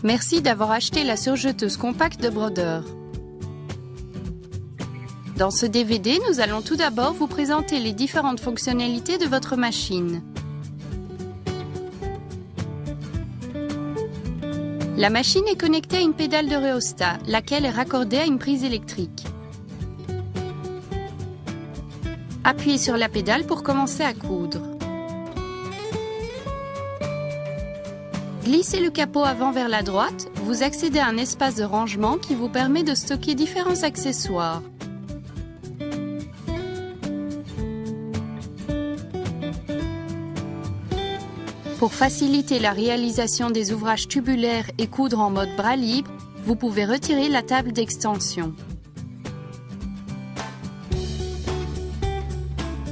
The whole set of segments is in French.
Merci d'avoir acheté la surjeteuse compacte de Brodeur. Dans ce DVD, nous allons tout d'abord vous présenter les différentes fonctionnalités de votre machine. La machine est connectée à une pédale de rhéostat, laquelle est raccordée à une prise électrique. Appuyez sur la pédale pour commencer à coudre. Glissez le capot avant vers la droite, vous accédez à un espace de rangement qui vous permet de stocker différents accessoires. Pour faciliter la réalisation des ouvrages tubulaires et coudre en mode bras libre, vous pouvez retirer la table d'extension.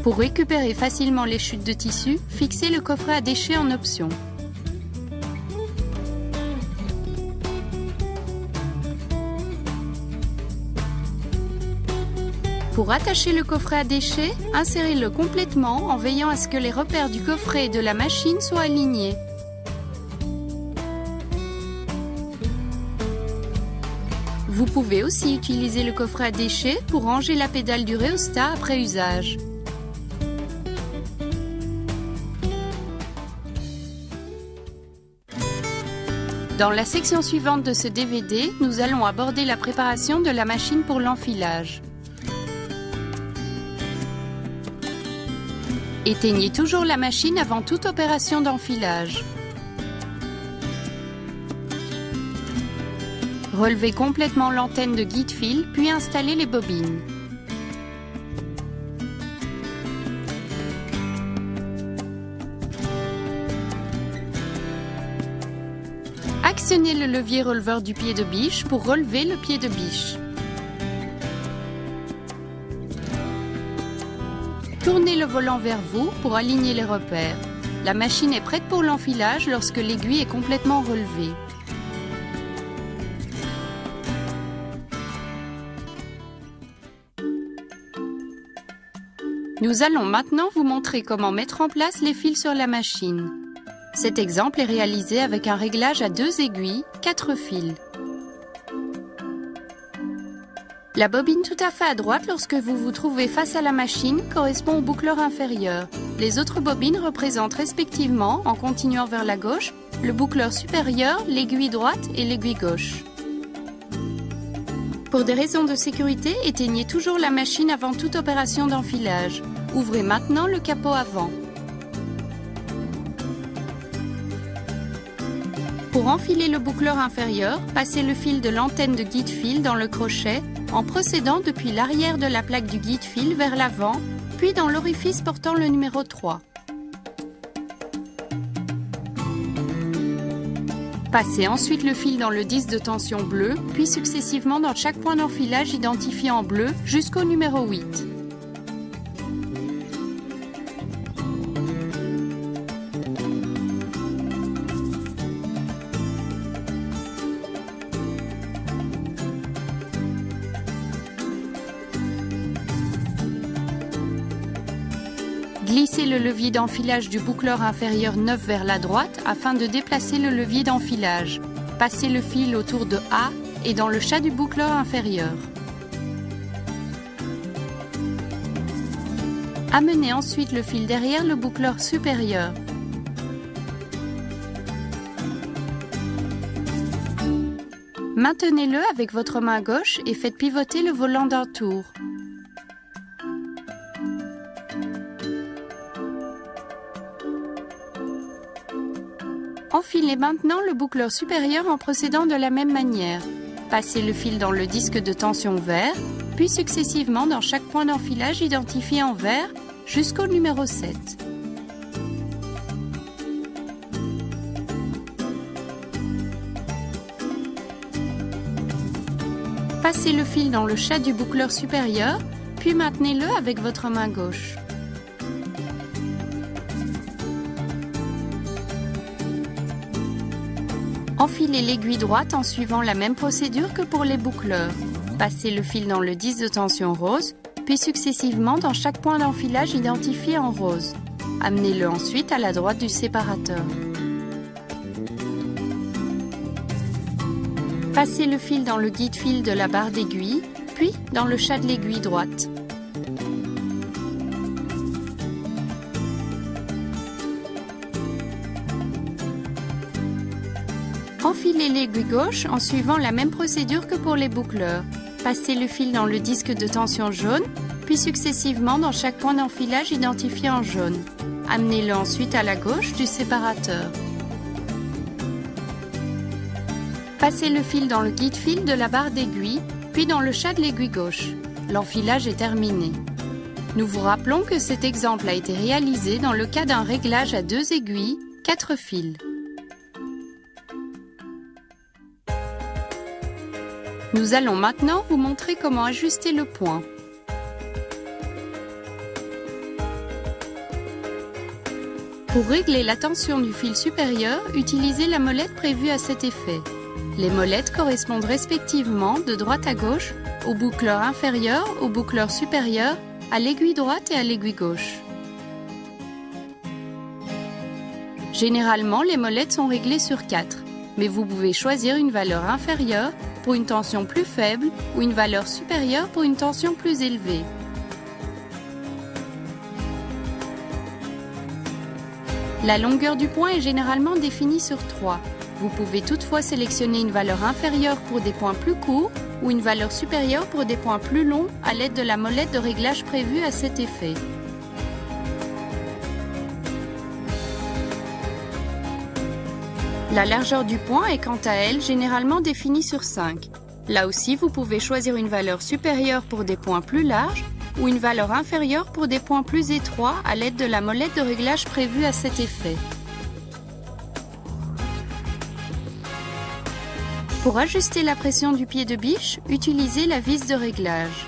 Pour récupérer facilement les chutes de tissu, fixez le coffret à déchets en option. Pour attacher le coffret à déchets, insérez-le complètement en veillant à ce que les repères du coffret et de la machine soient alignés. Vous pouvez aussi utiliser le coffret à déchets pour ranger la pédale du rhéostat après usage. Dans la section suivante de ce DVD, nous allons aborder la préparation de la machine pour l'enfilage. Éteignez toujours la machine avant toute opération d'enfilage. Relevez complètement l'antenne de guide-fil, puis installez les bobines. Actionnez le levier releveur du pied de biche pour relever le pied de biche. Tournez le volant vers vous pour aligner les repères. La machine est prête pour l'enfilage lorsque l'aiguille est complètement relevée. Nous allons maintenant vous montrer comment mettre en place les fils sur la machine. Cet exemple est réalisé avec un réglage à 2 aiguilles, 4 fils. La bobine tout à fait à droite lorsque vous vous trouvez face à la machine correspond au boucleur inférieur. Les autres bobines représentent respectivement, en continuant vers la gauche, le boucleur supérieur, l'aiguille droite et l'aiguille gauche. Pour des raisons de sécurité, éteignez toujours la machine avant toute opération d'enfilage. Ouvrez maintenant le capot avant. Pour enfiler le boucleur inférieur, passez le fil de l'antenne de guide-fil dans le crochet en procédant depuis l'arrière de la plaque du guide-fil vers l'avant, puis dans l'orifice portant le numéro 3. Passez ensuite le fil dans le disque de tension bleu, puis successivement dans chaque point d'enfilage identifié en bleu jusqu'au numéro 8. Glissez le levier d'enfilage du boucleur inférieur 9 vers la droite afin de déplacer le levier d'enfilage. Passez le fil autour de A et dans le chat du boucleur inférieur. Amenez ensuite le fil derrière le boucleur supérieur. Maintenez-le avec votre main gauche et faites pivoter le volant d'un tour. Enfilez maintenant le boucleur supérieur en procédant de la même manière. Passez le fil dans le disque de tension vert, puis successivement dans chaque point d'enfilage identifié en vert jusqu'au numéro 7. Passez le fil dans le chat du boucleur supérieur, puis maintenez-le avec votre main gauche. Enfilez l'aiguille droite en suivant la même procédure que pour les boucleurs. Passez le fil dans le disque de tension rose, puis successivement dans chaque point d'enfilage identifié en rose. Amenez-le ensuite à la droite du séparateur. Passez le fil dans le guide-fil de la barre d'aiguille, puis dans le chat de l'aiguille droite. Enfilez l'aiguille gauche en suivant la même procédure que pour les boucleurs. Passez le fil dans le disque de tension jaune, puis successivement dans chaque point d'enfilage identifié en jaune. Amenez-le ensuite à la gauche du séparateur. Passez le fil dans le guide-fil de la barre d'aiguille, puis dans le chat de l'aiguille gauche. L'enfilage est terminé. Nous vous rappelons que cet exemple a été réalisé dans le cas d'un réglage à 2 aiguilles, 4 fils. Nous allons maintenant vous montrer comment ajuster le point. Pour régler la tension du fil supérieur, utilisez la molette prévue à cet effet. Les molettes correspondent respectivement de droite à gauche, au boucleur inférieur, au boucleur supérieur, à l'aiguille droite et à l'aiguille gauche. Généralement, les molettes sont réglées sur 4, mais vous pouvez choisir une valeur inférieure pour une tension plus faible ou une valeur supérieure pour une tension plus élevée. La longueur du point est généralement définie sur 3. Vous pouvez toutefois sélectionner une valeur inférieure pour des points plus courts ou une valeur supérieure pour des points plus longs à l'aide de la molette de réglage prévue à cet effet. La largeur du point est quant à elle généralement définie sur 5. Là aussi, vous pouvez choisir une valeur supérieure pour des points plus larges ou une valeur inférieure pour des points plus étroits à l'aide de la molette de réglage prévue à cet effet. Pour ajuster la pression du pied de biche, utilisez la vis de réglage.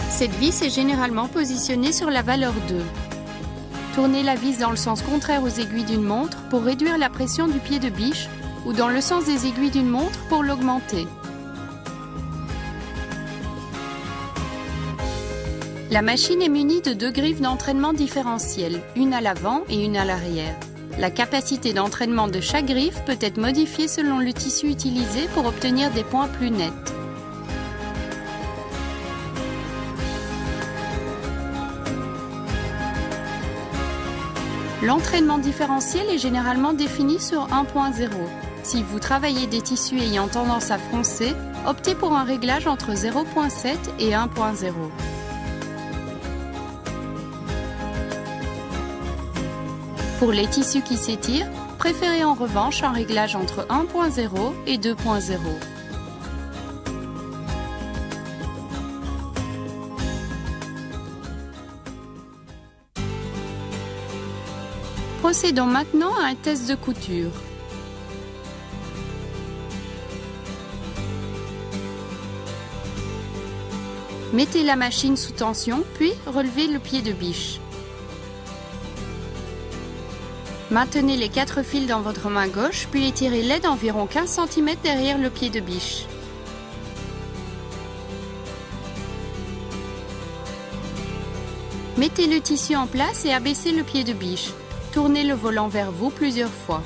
Cette vis est généralement positionnée sur la valeur 2. Tournez la vis dans le sens contraire aux aiguilles d'une montre pour réduire la pression du pied de biche ou dans le sens des aiguilles d'une montre pour l'augmenter. La machine est munie de 2 griffes d'entraînement différentielles, une à l'avant et une à l'arrière. La capacité d'entraînement de chaque griffe peut être modifiée selon le tissu utilisé pour obtenir des points plus nets. L'entraînement différentiel est généralement défini sur 1.0. Si vous travaillez des tissus ayant tendance à froncer, optez pour un réglage entre 0.7 et 1.0. Pour les tissus qui s'étirent, préférez en revanche un réglage entre 1.0 et 2.0. Procédons maintenant à un test de couture. Mettez la machine sous tension, puis relevez le pied de biche. Maintenez les 4 fils dans votre main gauche, puis étirez-les d'environ 15 cm derrière le pied de biche. Mettez le tissu en place et abaissez le pied de biche. Tournez le volant vers vous plusieurs fois.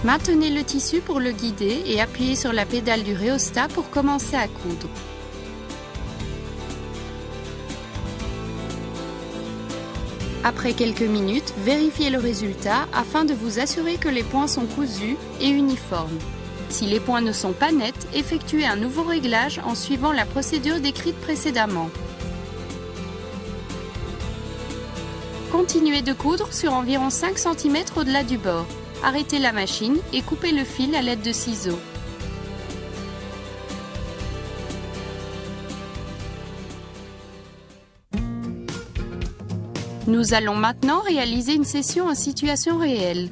Maintenez le tissu pour le guider et appuyez sur la pédale du rhéostat pour commencer à coudre. Après quelques minutes, vérifiez le résultat afin de vous assurer que les points sont cousus et uniformes. Si les points ne sont pas nets, effectuez un nouveau réglage en suivant la procédure décrite précédemment. Continuez de coudre sur environ 5 cm au-delà du bord. Arrêtez la machine et coupez le fil à l'aide de ciseaux. Nous allons maintenant réaliser une session en situation réelle.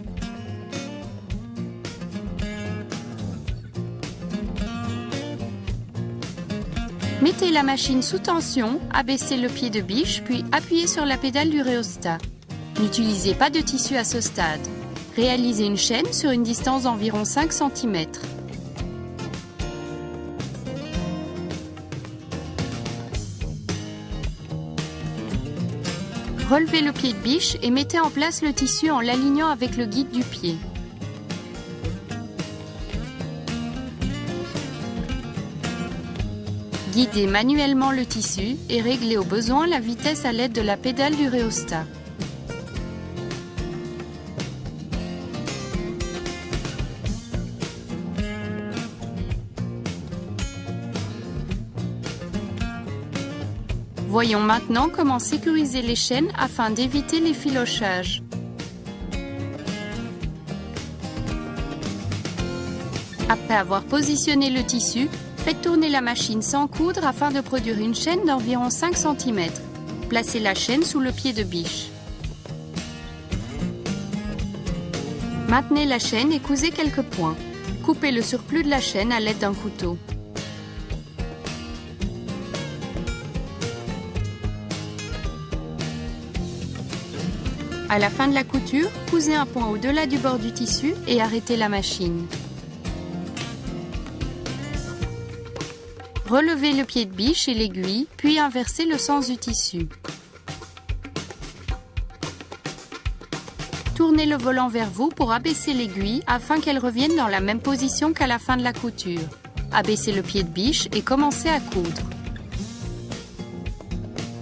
Mettez la machine sous tension, abaissez le pied de biche, puis appuyez sur la pédale du rhéostat. N'utilisez pas de tissu à ce stade. Réalisez une chaîne sur une distance d'environ 5 cm. Relevez le pied de biche et mettez en place le tissu en l'alignant avec le guide du pied. Guidez manuellement le tissu et réglez au besoin la vitesse à l'aide de la pédale du rhéostat. Voyons maintenant comment sécuriser les chaînes afin d'éviter les filochages. Après avoir positionné le tissu, faites tourner la machine sans coudre afin de produire une chaîne d'environ 5 cm. Placez la chaîne sous le pied de biche. Maintenez la chaîne et cousez quelques points. Coupez le surplus de la chaîne à l'aide d'un couteau. À la fin de la couture, cousez un point au-delà du bord du tissu et arrêtez la machine. Relevez le pied de biche et l'aiguille, puis inversez le sens du tissu. Tournez le volant vers vous pour abaisser l'aiguille afin qu'elle revienne dans la même position qu'à la fin de la couture. Abaissez le pied de biche et commencez à coudre.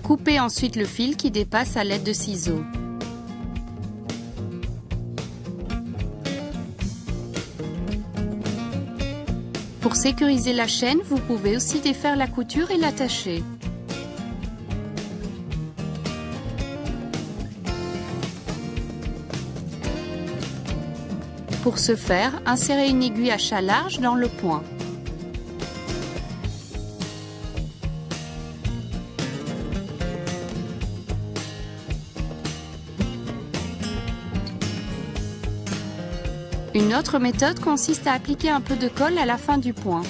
Coupez ensuite le fil qui dépasse à l'aide de ciseaux. Pour sécuriser la chaîne, vous pouvez aussi défaire la couture et l'attacher. Pour ce faire, insérez une aiguille à chat large dans le point. Une autre méthode consiste à appliquer un peu de colle à la fin du point.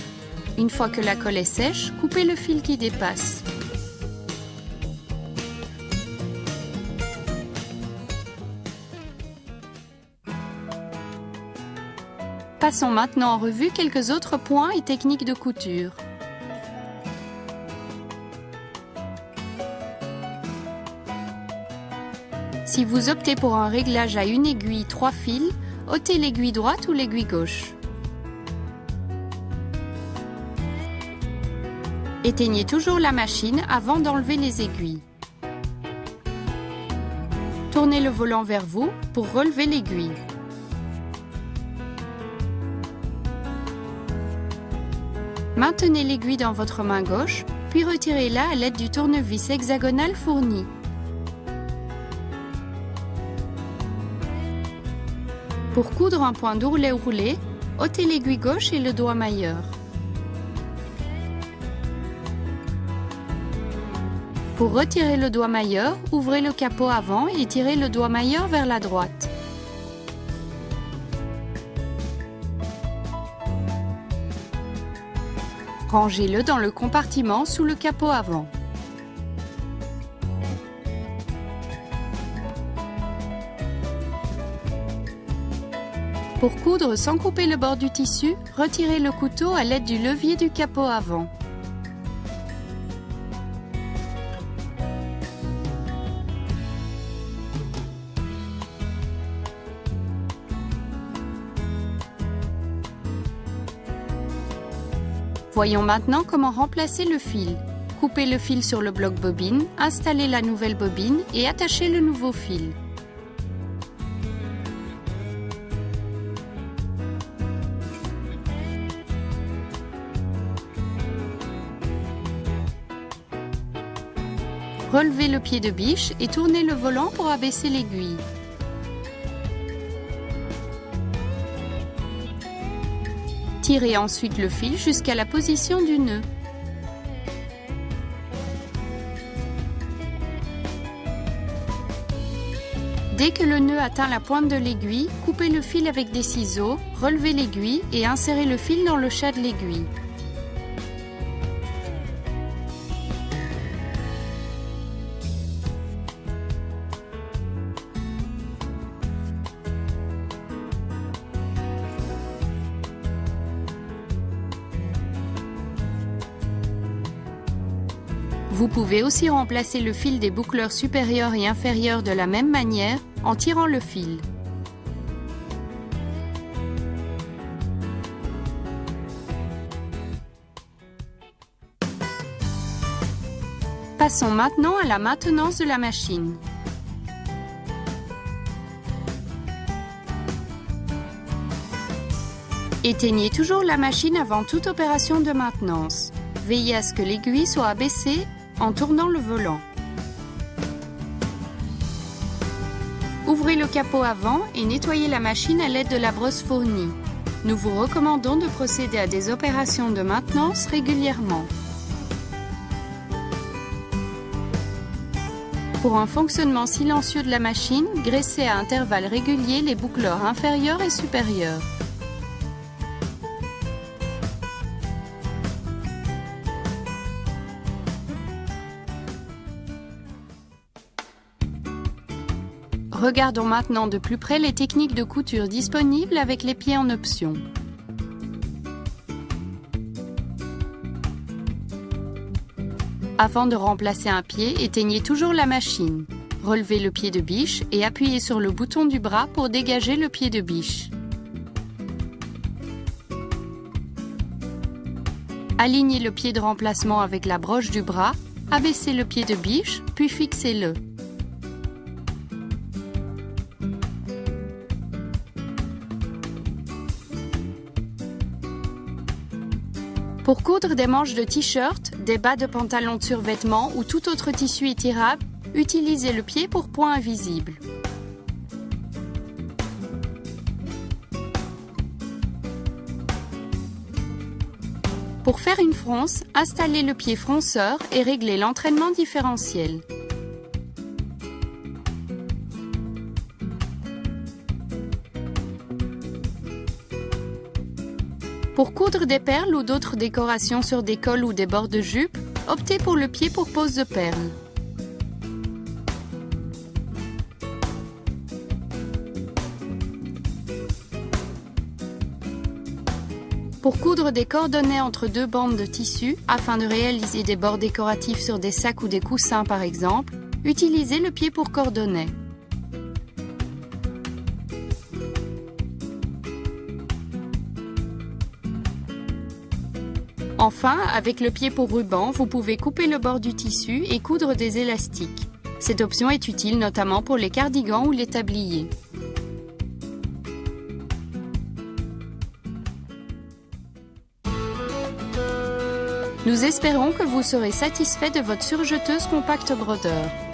Une fois que la colle est sèche, coupez le fil qui dépasse. Passons maintenant en revue quelques autres points et techniques de couture. Si vous optez pour un réglage à une aiguille 3 fils, ôtez l'aiguille droite ou l'aiguille gauche. Éteignez toujours la machine avant d'enlever les aiguilles. Tournez le volant vers vous pour relever l'aiguille. Maintenez l'aiguille dans votre main gauche, puis retirez-la à l'aide du tournevis hexagonal fourni. Pour coudre un point d'ourlet roulé, ôtez l'aiguille gauche et le doigt mailleur. Pour retirer le doigt mailleur, ouvrez le capot avant et tirez le doigt mailleur vers la droite. Rangez-le dans le compartiment sous le capot avant. Pour coudre sans couper le bord du tissu, retirez le couteau à l'aide du levier du capot avant. Voyons maintenant comment remplacer le fil. Coupez le fil sur le bloc bobine, installez la nouvelle bobine et attachez le nouveau fil. Relevez le pied de biche et tournez le volant pour abaisser l'aiguille. Tirez ensuite le fil jusqu'à la position du nœud. Dès que le nœud atteint la pointe de l'aiguille, coupez le fil avec des ciseaux, relevez l'aiguille et insérez le fil dans le chat de l'aiguille. Vous pouvez aussi remplacer le fil des boucleurs supérieurs et inférieurs de la même manière en tirant le fil. Passons maintenant à la maintenance de la machine. Éteignez toujours la machine avant toute opération de maintenance. Veillez à ce que l'aiguille soit abaissée en tournant le volant. Ouvrez le capot avant et nettoyez la machine à l'aide de la brosse fournie. Nous vous recommandons de procéder à des opérations de maintenance régulièrement. Pour un fonctionnement silencieux de la machine, graissez à intervalles réguliers les boucleurs inférieurs et supérieurs. Regardons maintenant de plus près les techniques de couture disponibles avec les pieds en option. Avant de remplacer un pied, éteignez toujours la machine. Relevez le pied de biche et appuyez sur le bouton du bras pour dégager le pied de biche. Alignez le pied de remplacement avec la broche du bras, abaissez le pied de biche, puis fixez-le. Pour coudre des manches de t-shirt, des bas de pantalon de survêtement ou tout autre tissu étirable, utilisez le pied pour point invisible. Pour faire une fronce, installez le pied fronceur et réglez l'entraînement différentiel. Pour coudre des perles ou d'autres décorations sur des cols ou des bords de jupe, optez pour le pied pour pose de perles. Pour coudre des cordonnets entre deux bandes de tissu, afin de réaliser des bords décoratifs sur des sacs ou des coussins par exemple, utilisez le pied pour cordonnet. Enfin, avec le pied pour ruban, vous pouvez couper le bord du tissu et coudre des élastiques. Cette option est utile notamment pour les cardigans ou les tabliers. Nous espérons que vous serez satisfait de votre surjeteuse compacte brodeur.